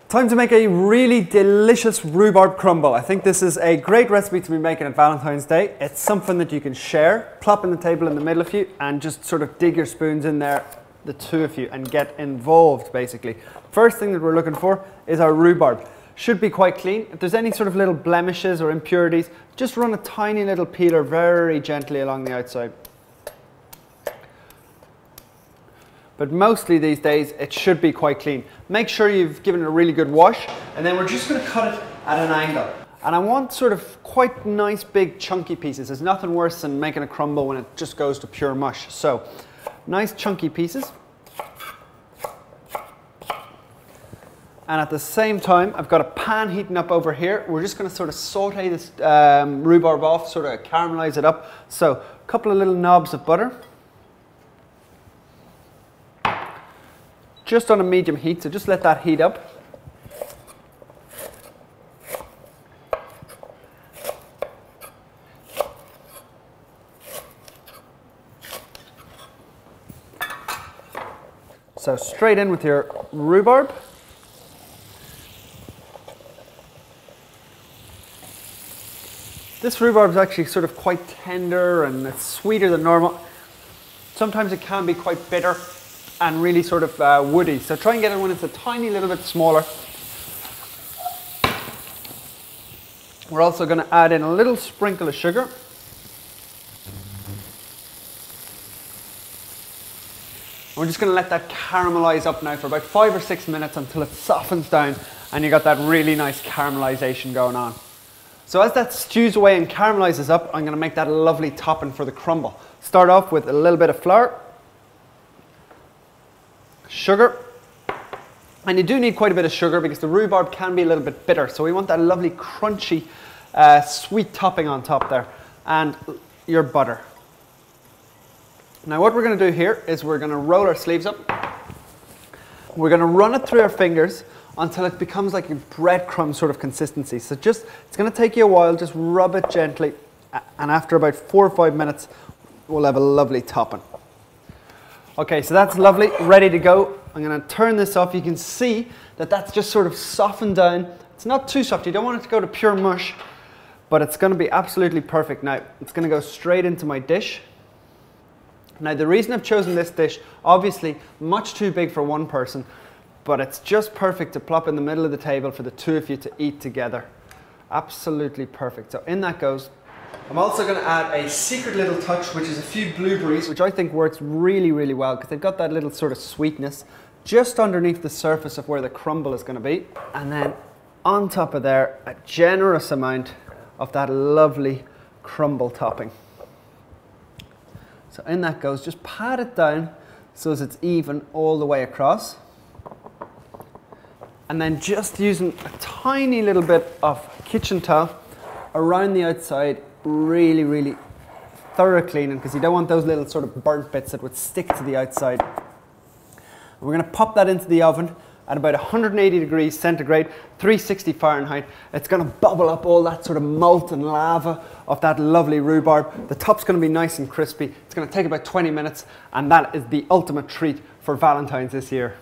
Time to make a really delicious rhubarb crumble. I think this is a great recipe to be making at Valentine's Day. It's something that you can share, plop on the table in the middle of you, and just sort of dig your spoons in there, the two of you, and get involved basically. First thing that we're looking for is our rhubarb. Should be quite clean. If there's any sort of little blemishes or impurities, just run a tiny little peeler very gently along the outside. But mostly these days, it should be quite clean. Make sure you've given it a really good wash, and then we're just going to cut it at an angle. And I want sort of quite nice, big, chunky pieces. There's nothing worse than making a crumble when it just goes to pure mush. So, nice chunky pieces. And at the same time, I've got a pan heating up over here. We're just going to sort of saute this rhubarb off, sort of caramelize it up. So, a couple of little knobs of butter. Just on a medium heat, so just let that heat up. So straight in with your rhubarb. This rhubarb is actually sort of quite tender and it's sweeter than normal. Sometimes it can be quite bitter and really sort of woody. So try and get it when it's a tiny little bit smaller. We're also going to add in a little sprinkle of sugar. We're just going to let that caramelize up now for about 5 or 6 minutes until it softens down and you got that really nice caramelization going on. So as that stews away and caramelizes up, I'm going to make that a lovely topping for the crumble. Start off with a little bit of flour, sugar, and you do need quite a bit of sugar because the rhubarb can be a little bit bitter, so we want that lovely crunchy sweet topping on top there, and your butter. Now what we're going to do here is we're going to roll our sleeves up. We're going to run it through our fingers until it becomes like a breadcrumb sort of consistency. So just, it's going to take you a while, just rub it gently, and after about 4 or 5 minutes we'll have a lovely topping. Okay, so that's lovely, ready to go. I'm going to turn this off. You can see that that's just sort of softened down. It's not too soft, you don't want it to go to pure mush, but it's going to be absolutely perfect. Now, it's going to go straight into my dish. Now, the reason I've chosen this dish, obviously much too big for one person, but it's just perfect to plop in the middle of the table for the two of you to eat together. Absolutely perfect. So in that goes. I'm also going to add a secret little touch, which is a few blueberries, which I think works really, really well because they've got that little sort of sweetness just underneath the surface of where the crumble is going to be. And then on top of there, a generous amount of that lovely crumble topping. So in that goes, just pat it down so as it's even all the way across. And then just using a tiny little bit of kitchen towel around the outside, really, really thorough cleaning because you don't want those little sort of burnt bits that would stick to the outside. And we're going to pop that into the oven at about 180 degrees centigrade, 360 Fahrenheit. It's going to bubble up all that sort of molten lava of that lovely rhubarb. The top's going to be nice and crispy. It's going to take about 20 minutes, and that is the ultimate treat for Valentine's this year.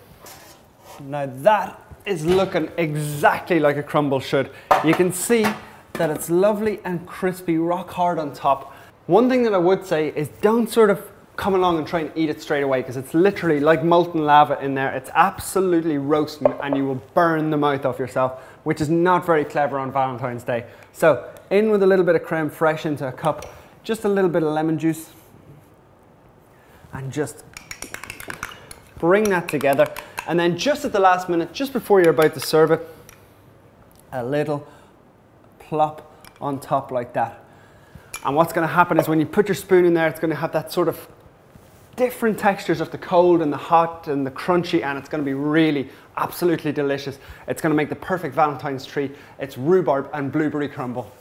Now that is looking exactly like a crumble should. You can see that it's lovely and crispy, rock hard on top. One thing that I would say is don't sort of come along and try and eat it straight away because it's literally like molten lava in there. It's absolutely roasting and you will burn the mouth off yourself, which is not very clever on Valentine's Day. So in with a little bit of creme fraiche into a cup, just a little bit of lemon juice, and just bring that together. And then just at the last minute, just before you're about to serve it, a little plop on top like that. And what's going to happen is when you put your spoon in there, it's going to have that sort of different textures of the cold and the hot and the crunchy, and it's going to be really absolutely delicious. It's going to make the perfect Valentine's treat. It's rhubarb and blueberry crumble.